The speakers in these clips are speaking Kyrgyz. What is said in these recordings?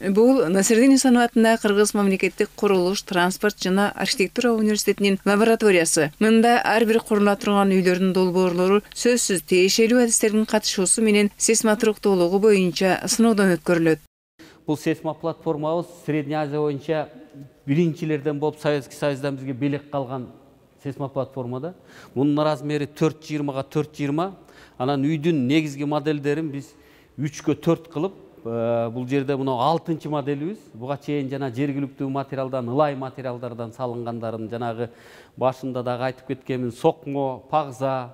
Бул Насирдин Исанов атындагы Кыргыз мамлекеттик курулуш, транспорт жана архитектура университетинин лабораториясы. Мында ар бир курула турган үйлөрдүн долбоорлору сөзсүз тиешелүү адистердин катышуусу менен сейсмотруктуулугу боюнча сыноодон өткөрүлөт. Бул сейсмоплатформабыз Средний Азия боюнча биринчилерден болуп Советский Союздан бизге белек калган сейсмоплатформада. Мунун размери 420 га 420. Анан үйдүн негизги модельдерин биз 3-кө 4 кылып, бул жерде мына 6-чы моделибиз. Буга чейин жана жергиликтүү материалдан, ылай материалдардан салынгандарын жанагы башында дагы айтып кеткенмин, сокмо, пагза,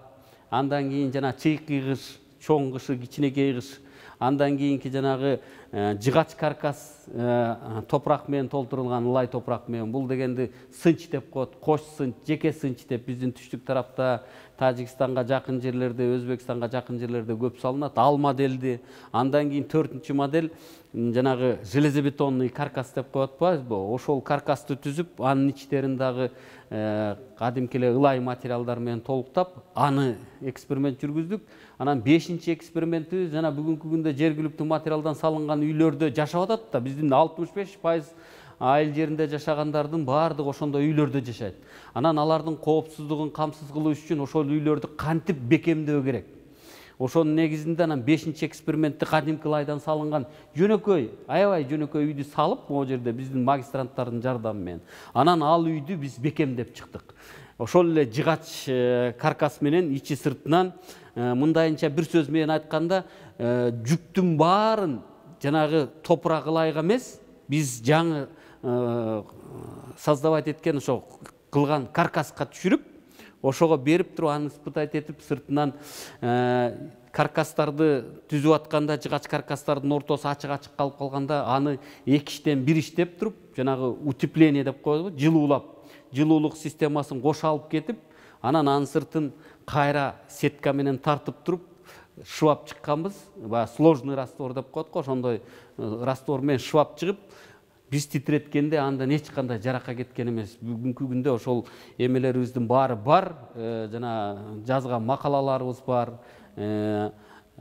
андан кийин жана чыйкый кыш, чоң кышы, кичинекей кыш, андан кийинки жанагы жыгач каркас топурак менен толтурулган ылай топурак менен. Бул дегенди сынч деп коет, кош сынч, жеке сынч деп биздин түштүк тарапта Тажикстанга жакын жерлерде, Өзбекстанга жакын жерлерде көп салынат. Ал модельди. Андан кийин 4-чү модель жанагы железобетонный каркас деп коет атпайбызбы? Ошол каркасты түзүп, анын ичтерин дагы кадимки эле ылай материалдар менен толуктап, аны эксперимент жүргүздүк. Анан 5-чи экспериментибиз жана бүгүнкү күндө жергиликтүү материалдан салынган үйлөрдө жашап атат да. Биздин 65% айыл жеринде жашагандардын баардыгы ошондой үйлөрдө жашайт. Анан алардын коопсуздугун камсыз кылуу үчүн ошол үйлөрдү кантип бекемдөө керек? Ошонун негизинде анан 5-чи экспериментти кадимки ылайдан салынган жөнөкөй, аябай жөнөкөй үйдү салып, могу жерде биздин магистранттардын жардамы менен. Анан ал үйдү биз бекемдеп чыктык. Ошол эле жыгач каркас менен ичи сыртынан мындайынча бир сөз менен айтканда, жүктүн баарын жанагы топурак ылайга эмес, биз жаңы создавать эткен ошо кылган каркаска түшүрүп, ошого берип туруп, аны испытать этип, сыртынан каркастарды түзүп атканда, жыгач каркастардын ортосу ачык-ачык калып калганда, аны 2-тен 1 иштеп туруп, жанагы утепление деп коебуз, жылуулап, жылуулук системасын кошо алып кетип, анан анын сыртын кайра сетка менен тартып туруп, шваб чыкканбыз. Сложный раствор деп коет го, ошондой раствор менен шваб чыгып, биз титиреткенде андан эч кандай жаракка кеткен эмес. Бүгүнкү күндө ошол эмелерибиздин баары бар, жана жазган макалаларыбыз бар,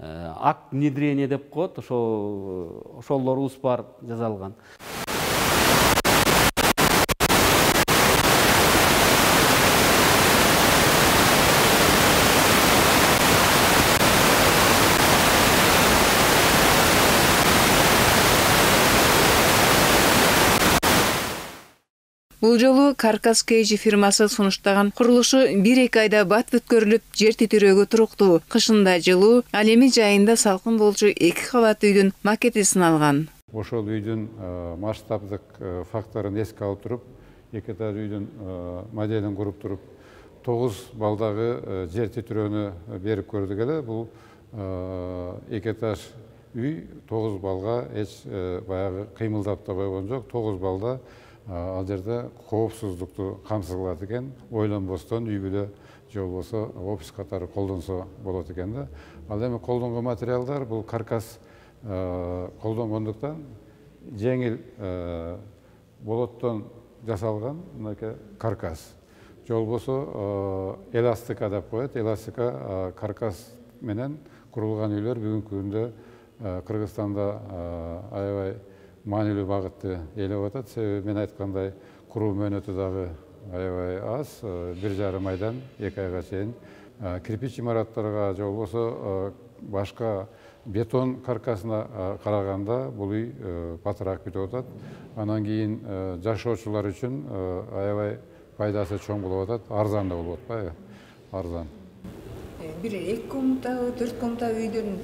акт внедрения деп коет, ошолорубуз бар жазалган. Бул жолу Каркас Кейжи фирмасы сунуштаган курулушу 1-2 айда бат өткөрүлүп, жер титирөөгө туруктуу. Кышында жылуу, ал эми жайында салкын болчу 2 кабаттуу үйдүн макети сыналган. Ошол үйдүн масштабдык факторун эске алып туруп, 2 этаж үйдүн моделин куруп туруп, 9 балдагы жер титирөөнү берип көрдүк эле. Бул 2 этаж үй 9 балга эч баягы кыймылдап да койгон жок. 9 балда ал жерде коопсуздукту камсыз кылат экен, ойлонбостон үй бүлө же болбосо офис катары колдонсо болот экен да. Ал эми колдонгон материалдар бул каркас колдонгондуктан жеңил болоттон жасалган мынакей каркас. Же болбосо эластика деп коет. Эластика каркас менен курулган үйлөр бүгүнкү күндө Кыргызстанда аябай маанилүү багытты ээлеп атат. Себеби мен айткандай куруу мөөнөтү дагы аябай аз, 1,5 айдан 2 айга чейин кирпич имараттарга же болбосо башка бетон каркасына караганда бул үй батыраак бүтүп атат. Анан кийин жашоочулар үчүн аябай пайдасы чоң болуп атат, арзан да болуп атпайбы? Арзан. Бир 2 комнаталы, 4 комнаталы үйдөн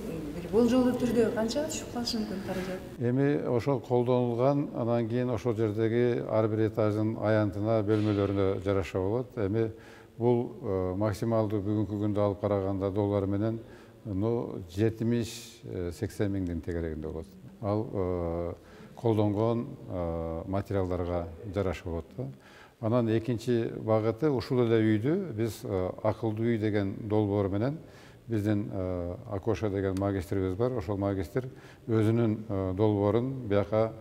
болжолдуу түрдө канчага түшүп калышы мүмкүн каражат? Эми ошол колдонулган, анан кийин ошол жердеги ар бир этаждын аянтына, бөлмөлөрүнө жараша болот. Эми бул максималдуу бүгүнкү күндө алып караганда доллар менен 70-80 миңдин тегерегинде болот. Ал колдонгон материалдарга жараша болот да. Анан экинчи багыты ушул эле үйдү биз акылдуу үй деген долбоор менен биздин Акоша деген магистрибиз бар. Ошол магистр өзүнүн долбоорун бияка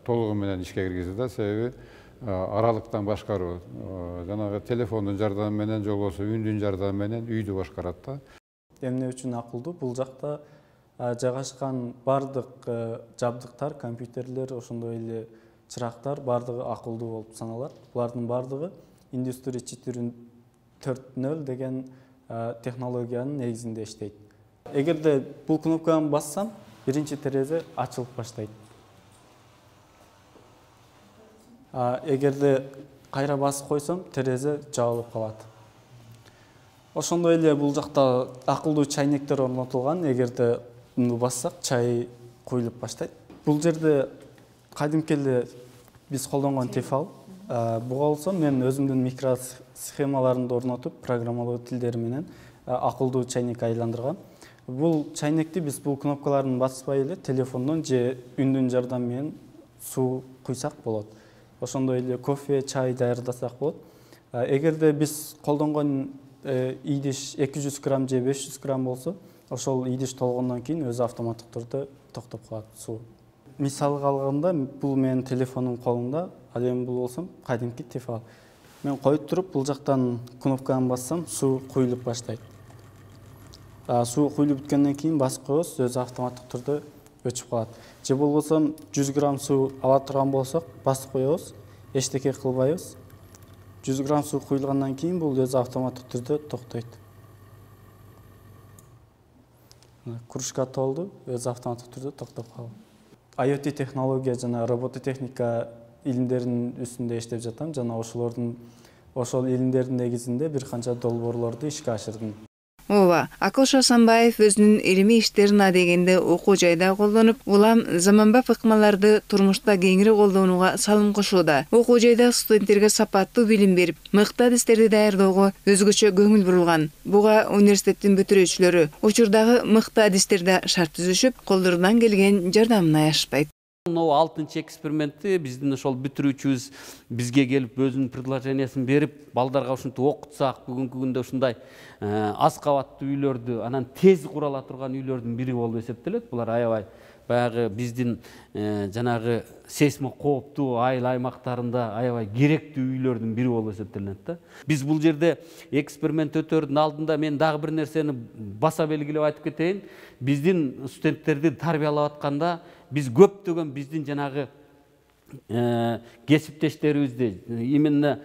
толугу менен ишке киргизди да. Себеби аралыктан башкаруу, жанагы телефондун жардамы менен же болбосо үндүн жардамы менен үйдү башкарат да. Эмне үчүн акылдуу? Бул жакта жайгашкан бардык жабдыктар, компьютерлер, ошондой эле чырактар бардыгы акылдуу болуп саналат. Булардын бардыгы Industry 4.0 деген технологиянын негизинде иштейт. Эгерде бул кнопканы бассам, биринчи терезе ачылып баштайт. Эгерде кайра басып койсом, терезе жабылып калат. Ошондой эле бул жакта акылдуу чайнектер орнотулган. Эгерде муну бассак, чай куюлуп баштайт. Бул жерде кадимки эле биз колдонгон тефал. Буга болсо мен өзүмдүн микросхемаларымды орнотуп, программалоо тилдери менен акылдуу чайнек айландыргам. Бул чайнекти биз бул кнопкаларын баспай эле телефондон же үндүн жардамы менен суу куйсак болот. Ошондой эле кофе, чай даярдасак болот. Эгерде биз колдонгон идиш 200 грамм же 500 грамм болсо, ошол идиш толгондон кийин өзү автоматтык түрдө токтоп калат суу. Мисалга алганда, бул менин телефонум колумда, ал эми бул болсом кадимки тефал. Мен коюп туруп, бул жактан кнопканы бассам, суу куюлуп баштайт. Суу куюлуп бүткөндөн кийин басып коебуз, өзү автоматтык түрдө өчүп калат. Же болбосо 100 грамм суу ала турган болсок, басып коебуз, эчтеке кылбайбыз. 100 грамм суу куюлгандан кийин бул өзү автоматтык түрдө токтойт. Кружка толду, өзү автоматтык түрдө токтоп калат. IoT технология жана робототехника илимдеринин үстүндө иштеп жатам, жана ошол илимдердин негизинде бир канча долбоорлорду ишке ашырдым. Ооба, Акылш Асанбаев өзүнүн илимий иштерин адегенде окуу жайда колдонуп, улам заманбап ыкмаларды турмушта кеңири колдонууга салым кошууда. Окуу жайда студенттерге сапаттуу билим берип, мыкты адистерди даярдоого өзгөчө көңүл бурулган. Буга университеттин бүтүрүүчүлөрү учурдагы мыкты адистерде шарт түзүшүп, колдорунан келген жардамын аяшпайт. 6-чы экспериментти биздин ошол бүтүрүүчүбүз бизге келип өзүнүн предложениясын берип, балдарга ушинтип окутсак, бүгүнкү күндө ушундай аз кабаттуу үйлөрдү, анан тез кура ала турган үйлөрдүн бири болуп эсептелет. Булар аябай баягы биздин жанагы сейсмо кооптуу айыл аймактарында аябай керектүү үйлөрдүн бири болуп эсептелет да. Биз бул жерде эксперимент өтөрдүн алдында мен дагы бир нерсени баса белгилеп айтып кетейин. Биздин студенттерди тарбиялап атканда биз көптөгөн биздин жанагы кесиптештерибизди, именно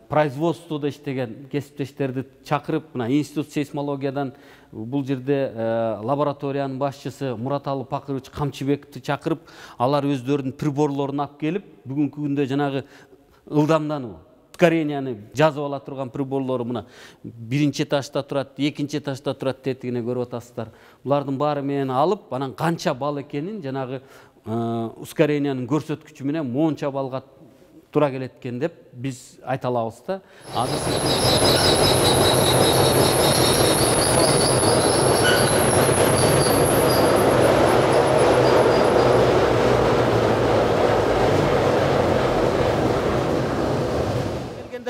производстводо иштеген кесиптештерди чакырып, мына институт сейсмологиядан бул жерде лабораториянын башчысы Мураталы Пакырович Камчыбековду чакырып, алар өздөрүнүн приборлорун алып келип, бүгүнкү күндө жанагы ылдамдануу, ускоренияны жазып ала турган приборлору мына биринчи этажда турат, экинчи этажда турат тетигине көрүп атасыздар. Булардын баары менен алып, анан канча балл экенин жанагы ускорениянын көрсөткүчү менен монча балга тура келет экен деп биз айта алабыз да.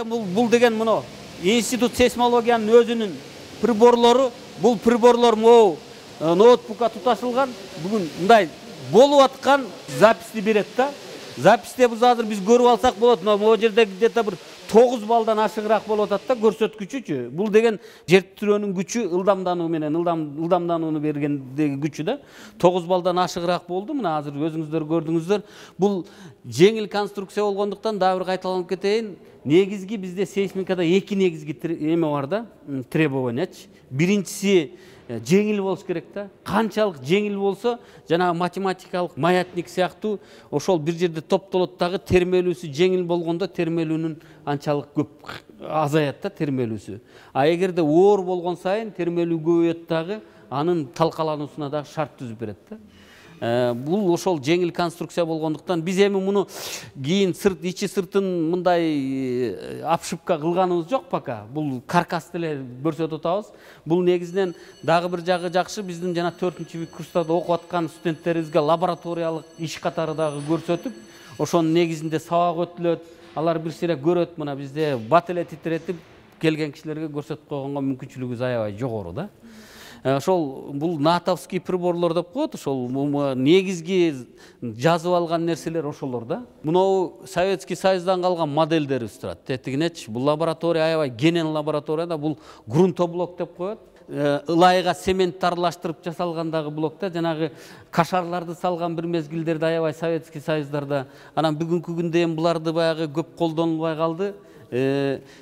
Бул деген мына институт сейсмологиянын өзүнүн приборлору, бул приборлор могу ноутбукка туташылган, бүгүн мындай болуп аткан записти берет да. Записте биз азыр биз көрүп алсак болот, могу жерде где-то бир 9 балдан ашыгыраак болуп атат да көрсөткүчүчү. Бул деген жертирөөнүн күчү ылдамдануу менен ылдамданууну бергендеги күчү да 9 балдан ашыгыраак болду. Мына азыр өзүңүздөр көрдүңүздөр. Бул жеңил конструкция болгондуктан дагы бир кайталанып кетейин. Негизги бизде сейсмикада эки негизги эме бар да, требованиячы. Биринчиси жеңил болуш керек да. Канчалык жеңил болсо, жана математикалык маятник сыяктуу ошол бир жерде топтолот дагы термелүүсү жеңил болгондо термелүүнүн анчалык көп азаят да термелүүсү. А эгерде оор болгон сайын термелүү көбөйөт дагы, анын талкалануусуна дагы шарт түзүп берет да. Бул ошол жеңил конструкция болгондуктан биз эми муну кийин ичи сыртын мындай обшивка кылганыбыз жок пока. Бул каркасты эле көрсөтүп атабыз. Бул негизинен дагы бир жагы жакшы, биздин жана 4-курста курста окуп аткан студенттерибизге лабораториялык иш катары дагы көрсөтүп, ошонун негизинде сабак өтүлөт. Алар бир сире көрөт, мына бизде бат эле титиретип келген кишилерге көрсөтүп койгонго мүмкүнчүлүгүбүз аябай жогору да. Ошол бул натовский приборлор деп коет, ошол негизги жазып алган нерселер ошолор да. Мынау Советский Союздан калган моделдерибиз турат. Тетигинечи бул лаборатория аябай кенен лаборатория да, бул грунтоблок деп коет. ылайга цемент аралаштырып жасалгандагы блокта жанагы кашарларды салган бир мезгилдерде аябай Советский Союздарда. Анан бүгүнкү күндө эми буларды баягы көп колдонулбай калды.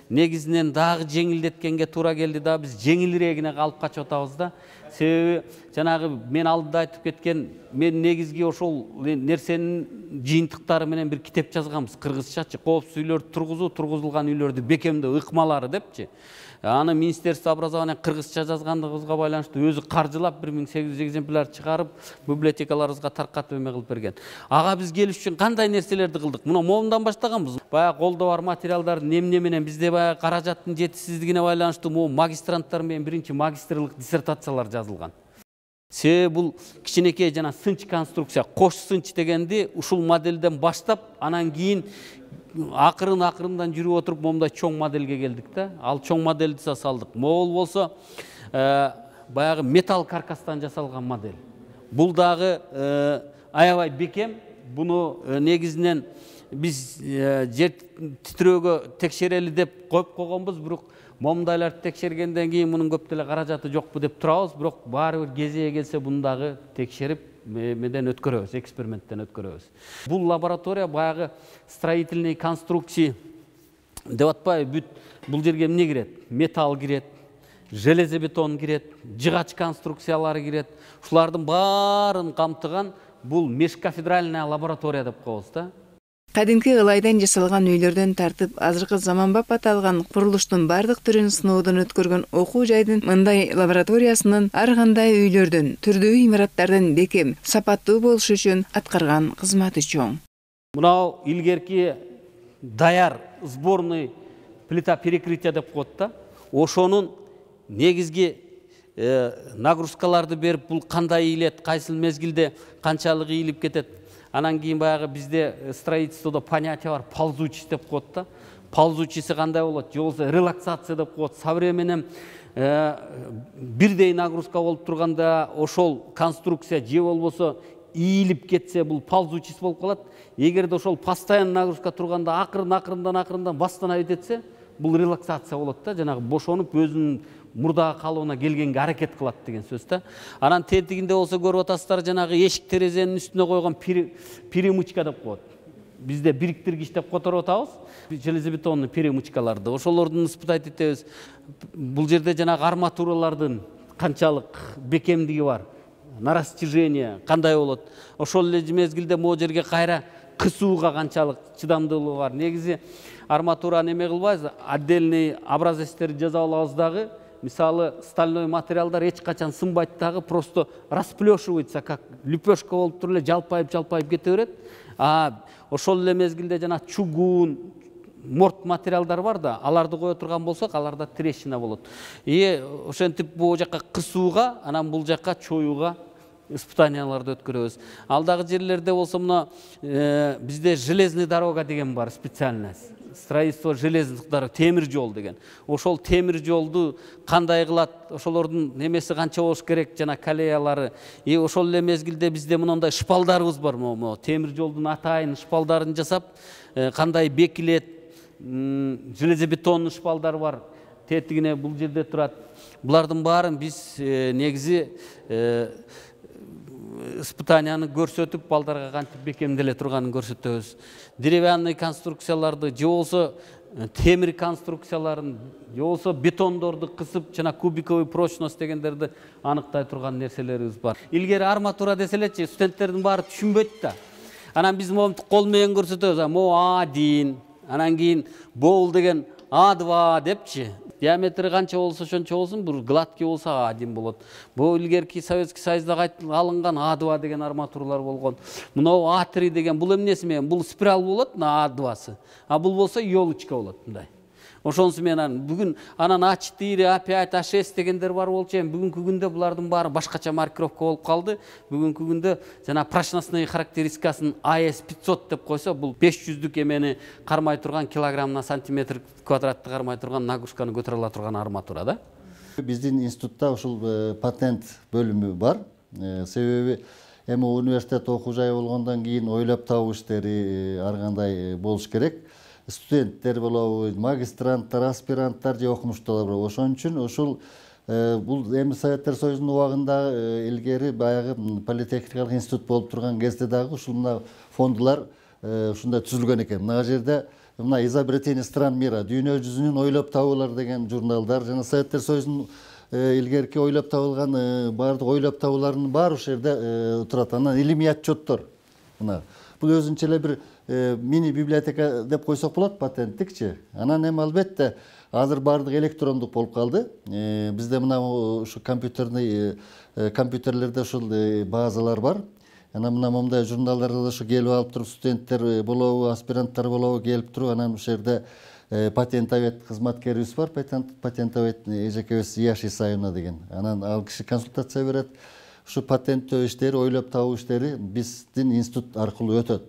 Негизинен дагы жеңилдеткенге туура келди да, биз жеңилирегине алып качып атабыз да. Себеби жанагы мен алдыда айтып кеткен, мен негизги ошол нерсенин жыйынтыктары менен бир китеп жазганбыз. Кыргызчачы коопсуз үйлөрдү тургузуу, тургузулган үйлөрдү бекемдөө ыкмалары депчи. Аны Министерство образования кыргызча жазгандыгыбызга байланыштуу өзү каржылап 1800 экземпляр чыгарып, библиотекаларыбызга таркатып эме кылып берген. Ага биз келиш үчүн кандай нерселерди кылдык? Мына момундан баштаганбыз. Баягы колдо бар материалдарды эмне менен бизде баягы каражаттын жетишсиздигине байланыштуу могу магистранттар менен биринчи магистрлык диссертациялар жазылган. Себеби бул кичинекей жана сынч конструкция, кош сынч дегенди ушул моделден баштап, анан кийин акырындан жүрүп отуруп момундай чоң моделге келдик да. Ал чоң модельди жасалдык. Могул болсо баягы металл каркастан жасалган модель. Бул дагы аябай бекем. Буну негизинен биз жер титирөөгө текшерели деп коюп койгонбуз, бирок момундайларды текшергенден кийин мунун көп деле каражаты жокпу деп турабыз, бирок баары бир кезеге келсе буну дагы текшерип меден өткөрөбүз, эксперименттен өткөрөбүз. Бул лаборатория баягы строительный конструкции деп атпайбы, бул жерге эмне кирет? Металл кирет, железобетон кирет, жыгач конструкциялары кирет. Ушулардын баарын камтыган бул межкафедральная лаборатория деп коебуз да. Кадимки ылайдан жасалган үйлөрдөн тартып, азыркы заманбап аталган курулуштун бардык түрүн сыноодон өткөргөн окуу жайдын мындай лабораториясынын ар кандай үйлөрдөн, түрдүү имараттардан бекем, сапаттуу болушу үчүн аткарган кызматы чоң. Мынау илгерки даяр сборный плита перекрытия деп коет да. Ошонун негизги нагрузкаларды берип, бул кандай ийилет, кайсыл мезгилде канчалык ийилип кетет. Анан кийин баягы бизде строительстводо понятие бар, ползучесть деп коет да. Ползучийси кандай болот? Же болбосо релаксация деп коет. Современен бирдей нагрузка болуп турганда ошол конструкция же болбосо ийилип кетсе, бул ползучесть болуп калат. Эгерде ошол постоянный нагрузка турганда акырындан бастана кетсе, бул релаксация болот да, жанагы бошонуп өзүнүн мурдагы калыбына келгенге аракет кылат деген сөз да. Анан тетигинде болсо көрүп атасыздар, жанагы эшик терезенин үстүнө койгон перемычка деп коет. Бизде бириктиргич деп которуп атабыз. Железобетонный перемычкаларды. Ошолордун испытать этебиз. Бул жерде жанагы арматуралардын канчалык бекемдиги бар, на растяжение кандай болот. Ошол эле мезгилде могу жерге кайра кысууга канчалык чыдамдуулугу бар. Негизи арматураны эме кылбайбыз, отдельный образецтерди жазып алабыз дагы. Мисалы, стальной материалдар эч качан сынбайт дагы, просто расплешивается, как лепешка болуп туруп эле жалпайып кете берет. Ошол эле мезгилде жана чугун, морт материалдар бар да, аларды кое турган болсок, аларда трещина болот. Ошентип бул жака кысууга, анан бул жака чоюуга испытанияларды өткөрөбүз. Алдагы жерлерде болсо мына бизде железный дорога деген бар, специальная. Строительство железных дорог, темир жол деген. Ошол темир жолду кандай кылат, ошолордун немеси канча болуш керек, жана колеялары. Ошол эле мезгилде бизде мындай шпалдарыбыз бар, темир жолдун атайын шпалдарын жасап, кандай бекилет, железобетонный шпалдар бар. Тетигине бул жерде турат. Булардын баарын биз негизи испытанияны көрсөтүп, балдарга кантип бекемделе турганын көрсөтөбүз. Деревянный конструкцияларды, же болсо темир конструкцияларын, же болсо бетондорду кысып, жана кубиковый прочность дегендерди аныктай турган нерселерибиз бар. Илгери арматура деселечи, студенттердин баары түшүнбөйт да. Анан биз момунту кол менен көрсөтөбүз. Могу А1, анан кийин боул деген А2 депчи. Диаметри канча болсо ошончо болсун, бир гладкий болсо А1 болот. Бул илгерки Советский Союзда алынган А2 деген арматуралар болгон. Мынау А3 деген бул эмнеси менен? Бул спираль болот, А2сы. Бул болсо елочка болот мындай. Ошонусу менен бүгүн анан А4, А5, А6 дегендер бар болчу, эми бүгүнкү күндө булардын баары башкача маркировка болуп калды. Бүгүнкү күндө жана прочностный характеристикасын AS500 деп койсо, бул 500дүк эмени кармай турган, килограмм на сантиметр квадратты кармай турган нагрузканы көтөрө ала турган арматура да. Биздин институтта ушул патент бөлүмү бар. Себеби эми университет окуу жайы болгондон кийин ойлоп табуу иштери ар кандай болуш керек. Студенттер болобу, магистранттар, аспиранттар же окумуштуулар болобу. Ошон үчүн ушул Бул эми Советтер Союзунун убагында илгери баягы политехникалык институт болуп турган кезде дагы ушул мына фондулар ушундай түзүлгөн экен. Мына жерде мына изобретение стран мира, дүйнө жүзүнүн ойлоп табуулар деген журналдар жана Советтер Союзунун илгерки ойлоп табылган баардык ойлоп табуулардын баары ушул жерде турат. Анан илимий отчеттор. Мына бул өзүнчө эле бир мини библиотека деп койсок болот, патенттикчи. Анан эми албетте азыр баардык электрондук болуп калды. Бизде мына ушу компьютерлерде ушул базалар бар. Анан мына момундай журналдарда да ушу келип алып туруп студенттер болобу, аспиранттар болобу келип туруп анан ушул жерде патентовед кызматкерибиз бар, патентовед эжекебиз Яш Исаевна деген. Анан ал киши консультация берет. Ушу патенттөө иштери, ойлоп табуу иштери биздин институт аркылуу өтөт.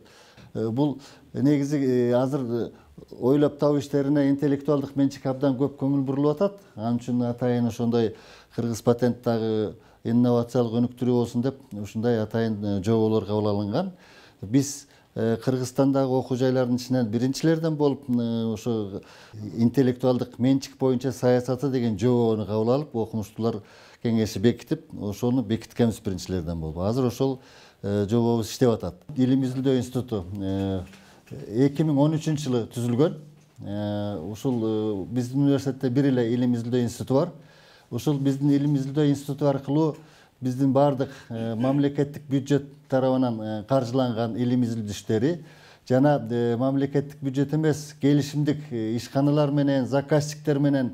Бул негизи азыр ойлоп табуу иштерине интеллектуалдык менчик абдан көп көңүл бурулуп атат. Анын үчүн атайын ошондой кыргыз патент дагы инновациялык өнүктүрүү болсун деп ушундай атайын жоболор кабыл алынган. Биз Кыргызстандагы окуу жайлардын ичинен биринчилерден болуп ошо интеллектуалдык менчик боюнча саясаты деген жобону кабыл алып, окумуштуулар кеңеши бекитип, ошону бекиткенбиз биринчилерден болуп. Азыр ошол жобобуз иштеп атат. Илим изилдөө институту 2013 жылы түзүлгөн. Ушул биздин университетте бир эле илим изилдөө институту бар. Ушул биздин илим изилдөө институту аркылуу биздин баардык мамлекеттик бюджет тарабынан каржыланган илим изилдөө иштери жана мамлекеттик бюджет эмес, келишимдик ишканалар менен, заказчиктер менен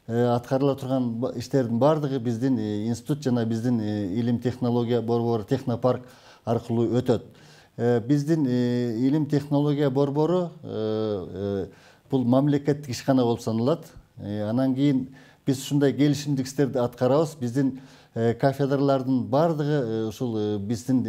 аткарыла турган иштердин баардыгы биздин институт жана биздин илим технология борбору Технопарк аркылуу өтөт. Биздин илим технология борбору бул мамлекеттик ишкана болуп саналат. Анан кийин биз ушундай келишимдик иштерди аткарабыз. Биздин кафедралардын баардыгы ушул биздин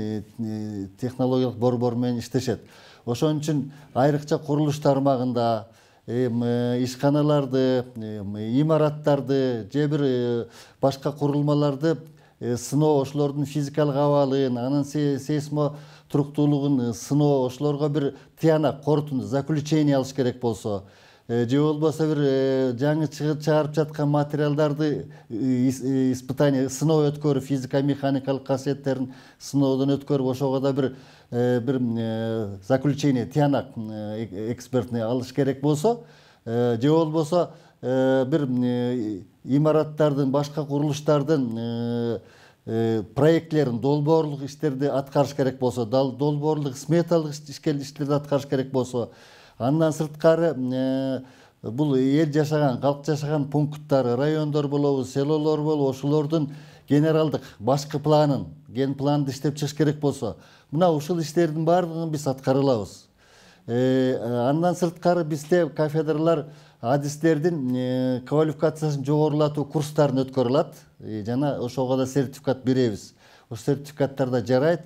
технологиялык борбор менен иштешет. Ошон үчүн айрыкча курулуш тармагында ишканаларды, имараттарды же бир башка курулмаларды сыноо, ошолордун физикалык абалын, анын сейсмо туруктуулугун сыноо, ошолорго бир тыянак, корутунду, заключение алыш керек болсо, же болбосо бир жаңы чыгарып жаткан материалдарды испытание, сыноо өткөрүп, физика-механикалык касиеттерин сыноодон өткөрүп, ошого да бир заключение, тыянак экспертный алыш керек болсо, же болбосо бир имараттардын, башка курулуштардын проектлерин, долбоорлук иштерди аткарыш керек болсо, долбоорлук сметалык иштерди аткарыш керек болсо, андан сырткары бул эл жашаган, калк жашаган пункттар, райондор болобу, селолор болобу, ошолордун генералдык башкы планын, ген планды иштеп чыгыш керек болсо, мына ушул иштердин баардыгын биз аткара алабыз. Андан сырткары бизде кафедралар адистердин квалификациясын жогорулатуу курстарын өткөрө алат жана ошого да сертификат беребиз. Ошол сертификаттар да жарайт.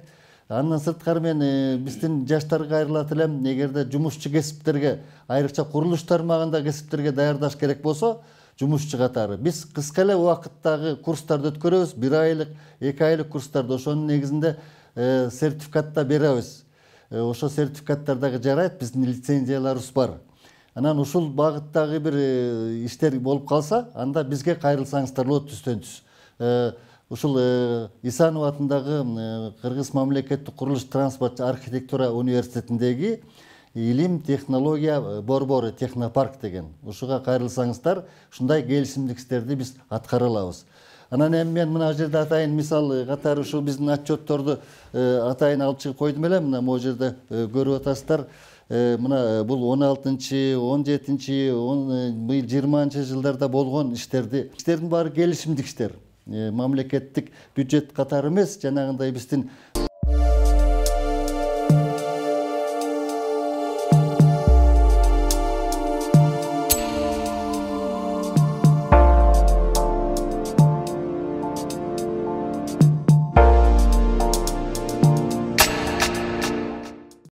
Андан сырткары мен биздин жаштарга кайрылат элем, эгерде жумушчу кесиптерге, айрыкча курулуш тармагында кесиптерге даярдаш керек болсо, жумушчу катары биз кыска эле убакыттагы курстарды өткөрөбүз, 1 айлык, 2 айлык курстарды. Ошонун негизинде сертификат да беребиз. Ошо сертификаттар дагы жарайт, биздин лицензияларыбыз бар. Анан ушул багыттагы бир иштер болуп калса, анда бизге кайрылсаңыздар болот түстөн түз. Ушул Исанов атындагы Кыргыз мамлекеттик курулуш, транспорт, архитектура университетиндеги илим технология борбору Технопарк деген. Ушуга кайрылсаңыздар, ушундай келишимдик иштерди биз аткара алабыз. Анан эми мен мына жерде атайын мисал катары ушул биздин отчетторду атайын алып чыгып койдум эле. Мына могу жерде көрүп атасыздар. Мына бул 16-17, 20 жылдарда болгон иштердин баары келишимдик иштер. Мамлекеттик бюджет катары эмес, жанагындай биздин